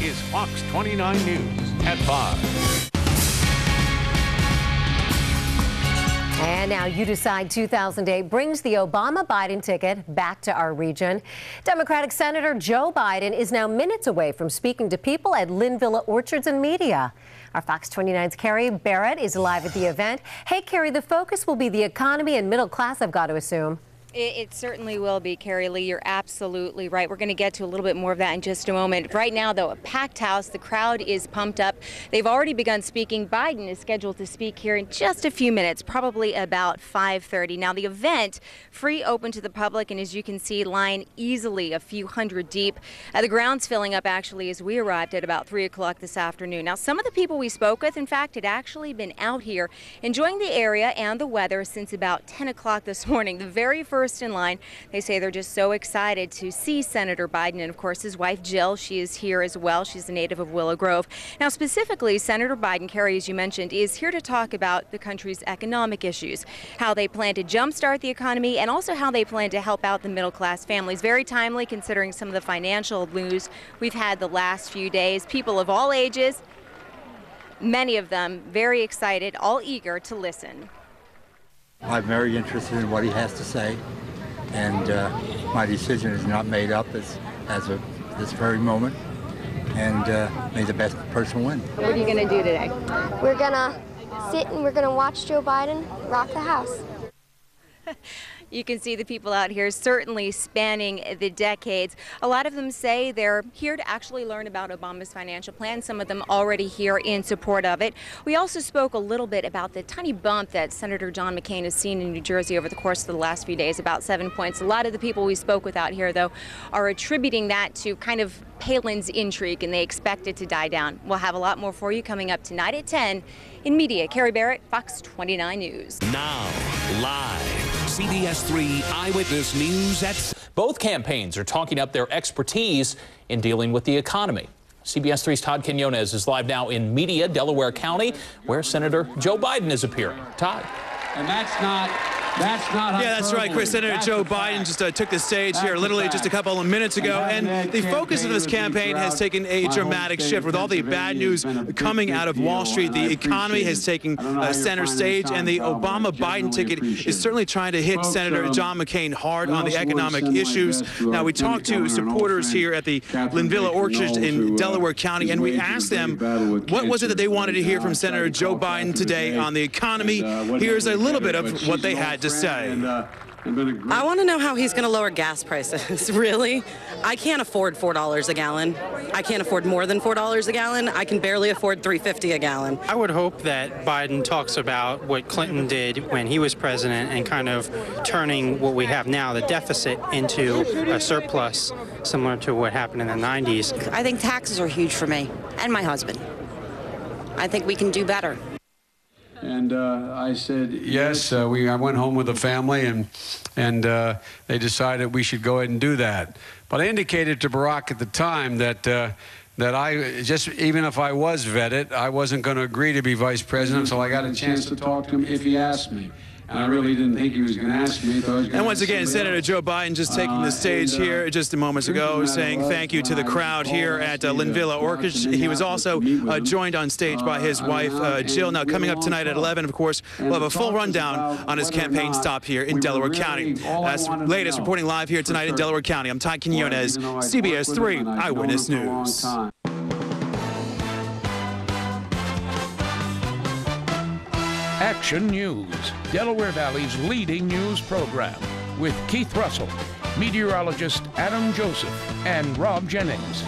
is Fox 29 News at 5. And now You Decide 2008 brings the Obama-Biden ticket back to our region. Democratic Senator Joe Biden is now minutes away from speaking to people at Linvilla Orchards and Media. Our Fox 29's Carrie Barrett is live at the event. Hey, Carrie, the focus will be the economy and middle class, I've got to assume. It certainly will be, Carrie Lee. You're absolutely right. We're going to get to a little bit more of that in just a moment. Right now, though, a packed house. The crowd is pumped up. They've already begun speaking. Biden is scheduled to speak here in just a few minutes, probably about 5:30. Now, the event, free, open to the public, and as you can see, line easily a few hundred deep. The ground's filling up, actually, as we arrived at about 3 o'clock this afternoon. Now, some of the people we spoke with, in fact, had actually been out here enjoying the area and the weather since about 10 o'clock this morning. The very first in line. They say they're just so excited to see Senator Biden and, of course, his wife Jill. She is here as well. She's a native of Willow Grove. Now, specifically, Senator Biden, Carrie, as you mentioned, is here to talk about the country's economic issues, how they plan to jumpstart the economy, and also how they plan to help out the middle-class families. Very timely, considering some of the financial news we've had the last few days. People of all ages, many of them very excited, all eager to listen. I'm very interested in what he has to say, and my decision is not made up as of this very moment, and may the best person win. What are you going to do today? We're going to sit and we're going to watch Joe Biden rock the House. You can see the people out here certainly spanning the decades. A lot of them say they're here to actually learn about Obama's financial plan. Some of them already here in support of it. We also spoke a little bit about the tiny bump that Senator John McCain has seen in New Jersey over the course of the last few days, about 7 points. A lot of the people we spoke with out here, though, are attributing that to kind of Palin's intrigue, and they expect it to die down. We'll have a lot more for you coming up tonight at 10 in media. Carrie Barrett, Fox 29 News. Now, live, CBS 3 Eyewitness News at... Both campaigns are talking up their expertise in dealing with the economy. CBS 3's Todd Quinones is live now in Media, Delaware County, where Senator Joe Biden is appearing. Todd. And that's not yeah, that's right, Chris. Senator Joe Biden just took the stage here literally just a couple of minutes ago, and the focus of this campaign has taken a dramatic shift. With all the bad news coming out of Wall Street, the economy has taken center stage, and the Obama-Biden ticket is certainly trying to hit Senator John McCain hard on the economic issues. Now, we talked to supporters here at the Linvilla Orchards in Delaware County, and we asked them what was it that they wanted to hear from Senator Joe Biden today on the economy. Here's a little bit of what they had to say. I want to know how he's going to lower gas prices. Really? I can't afford $4 a gallon. I can't afford more than $4 a gallon. I can barely afford $3.50 a gallon. I would hope that Biden talks about what Clinton did when he was president and kind of turning what we have now, the deficit, into a surplus, similar to what happened in the 90s. I think taxes are huge for me and my husband. I think we can do better. And I said yes. I went home with the family, and they decided we should go ahead and do that. But I indicated to Barack at the time that I just, even if I was vetted, I wasn't going to agree to be vice president until I got a chance to talk to him if he asked me. And I really didn't think he was going to ask me. And once again, Senator Joe Biden just taking the stage here just a moment ago, saying thank you to the crowd here at Linvilla Orchards. He was also joined on stage by his wife, Jill. Now, coming up tonight at 11, of course, we'll have a full rundown on his campaign stop here in Delaware County. That's latest reporting live here tonight in Delaware County. I'm Todd Quinones, CBS 3 Eyewitness News. Action News, Delaware Valley's leading news program, with Keith Russell, meteorologist Adam Joseph, and Rob Jennings.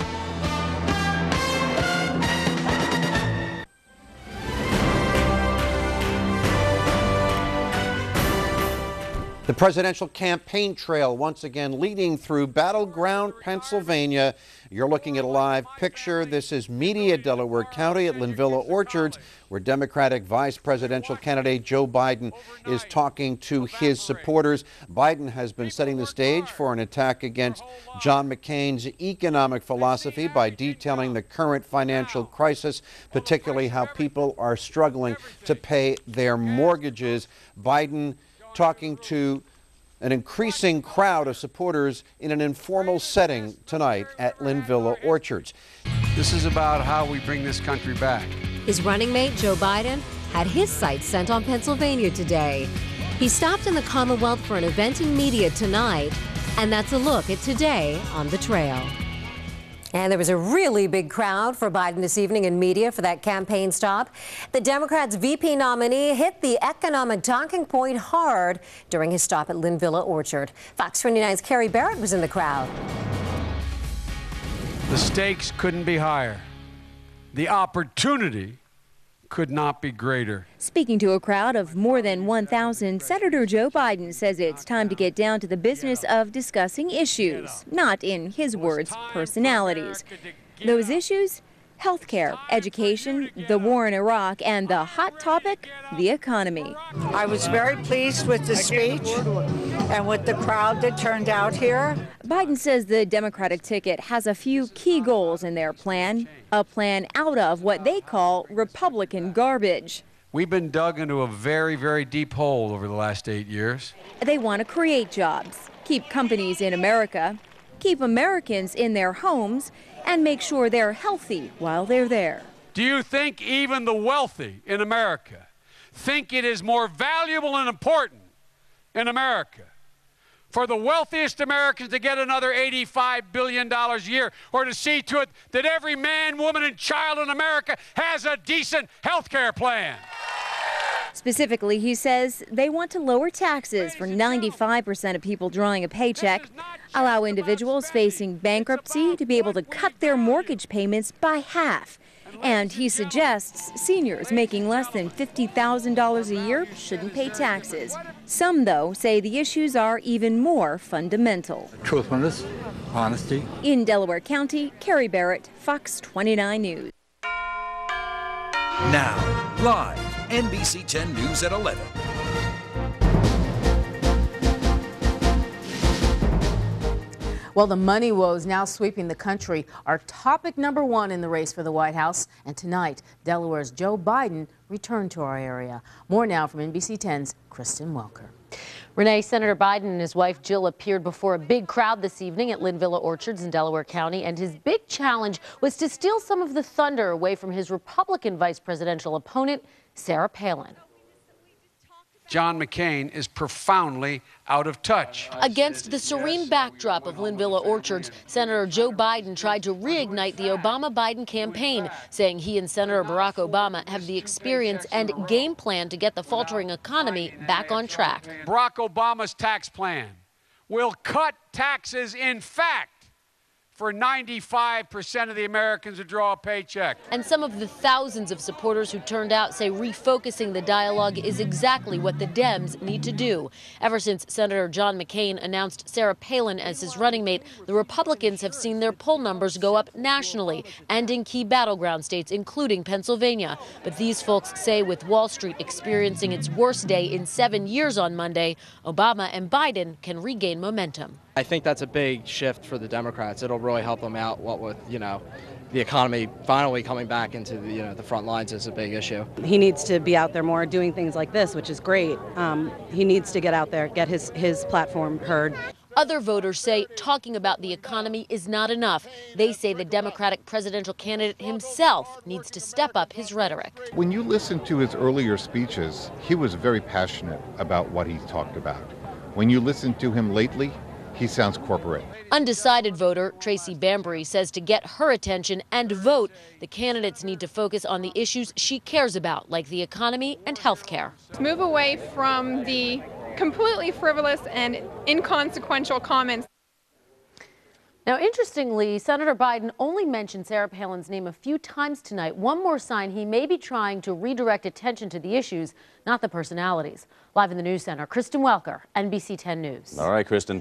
The presidential campaign trail once again leading through battleground Pennsylvania. You're looking at a live picture. This is Media, Delaware County at Linvilla Orchards, where Democratic vice presidential candidate Joe Biden is talking to his supporters. Biden has been setting the stage for an attack against John McCain's economic philosophy by detailing the current financial crisis, particularly how people are struggling to pay their mortgages. Biden talking to an increasing crowd of supporters in an informal setting tonight at Linvilla Orchards. This is about how we bring this country back. His running mate, Joe Biden, had his sights set on Pennsylvania today. He stopped in the Commonwealth for an event in media tonight, and that's a look at today on the trail. And there was a really big crowd for Biden this evening in media for that campaign stop. The Democrats' VP nominee hit the economic talking point hard during his stop at Linvilla Orchard. Fox 29's Carrie Barrett was in the crowd. The stakes couldn't be higher. The opportunity could not be greater. Speaking to a crowd of more than 1,000, Senator Joe Biden says it's time to get down to the business of discussing issues, not, in his words, personalities. Those issues? Healthcare, education, the war in Iraq, and the hot topic, the economy. I was very pleased with the speech and with the crowd that turned out here. Biden says the Democratic ticket has a few key goals in their plan, a plan out of what they call Republican garbage. We've been dug into a very, very deep hole over the last 8 years. They want to create jobs, keep companies in America, keep Americans in their homes, and make sure they're healthy while they're there. Do you think even the wealthy in America think it is more valuable and important in America for the wealthiest Americans to get another $85 billion a year, or to see to it that every man, woman, and child in America has a decent health care plan? Specifically, he says they want to lower taxes for 95% of people drawing a paycheck, allow individuals facing bankruptcy to be able to cut their mortgage payments by half. And he suggests seniors making less than $50,000 a year shouldn't pay taxes. Some, though, say the issues are even more fundamental. Truthfulness, honesty. In Delaware County, Carrie Barrett, Fox 29 News. Now, live, NBC 10 News at 11. Well, the money woes now sweeping the country are topic number one in the race for the White House. And tonight, Delaware's Joe Biden returned to our area. More now from NBC 10's Kristen Welker. Renee, Senator Biden and his wife Jill appeared before a big crowd this evening at Linvilla Orchards in Delaware County, and his big challenge was to steal some of the thunder away from his Republican vice presidential opponent, Sarah Palin. John McCain is profoundly out of touch. Against the serene backdrop of Linvilla Orchards, Senator Joe Biden tried to reignite the Obama-Biden campaign, saying he and Senator Barack Obama have the experience and game plan to get the faltering economy back on track. Barack Obama's tax plan will cut taxes, in fact, for 95% of the Americans who draw a paycheck. And some of the thousands of supporters who turned out say refocusing the dialogue is exactly what the Dems need to do. Ever since Senator John McCain announced Sarah Palin as his running mate, the Republicans have seen their poll numbers go up nationally and in key battleground states, including Pennsylvania. But these folks say with Wall Street experiencing its worst day in 7 years on Monday, Obama and Biden can regain momentum. I think that's a big shift for the Democrats. It'll really help them out. What with, the economy finally coming back into the front lines is a big issue. He needs to be out there more doing things like this, which is great. He needs to get out there, get his platform heard. Other voters say talking about the economy is not enough. They say the Democratic presidential candidate himself needs to step up his rhetoric. When you listen to his earlier speeches, he was very passionate about what he talked about. When you listen to him lately, he sounds corporate. Undecided voter Tracy Bambury says to get her attention and vote, the candidates need to focus on the issues she cares about, like the economy and health care. Move away from the completely frivolous and inconsequential comments. Now, interestingly, Senator Biden only mentioned Sarah Palin's name a few times tonight. One more sign he may be trying to redirect attention to the issues, not the personalities. Live in the News Center, Kristen Welker, NBC 10 News. All right, Kristen.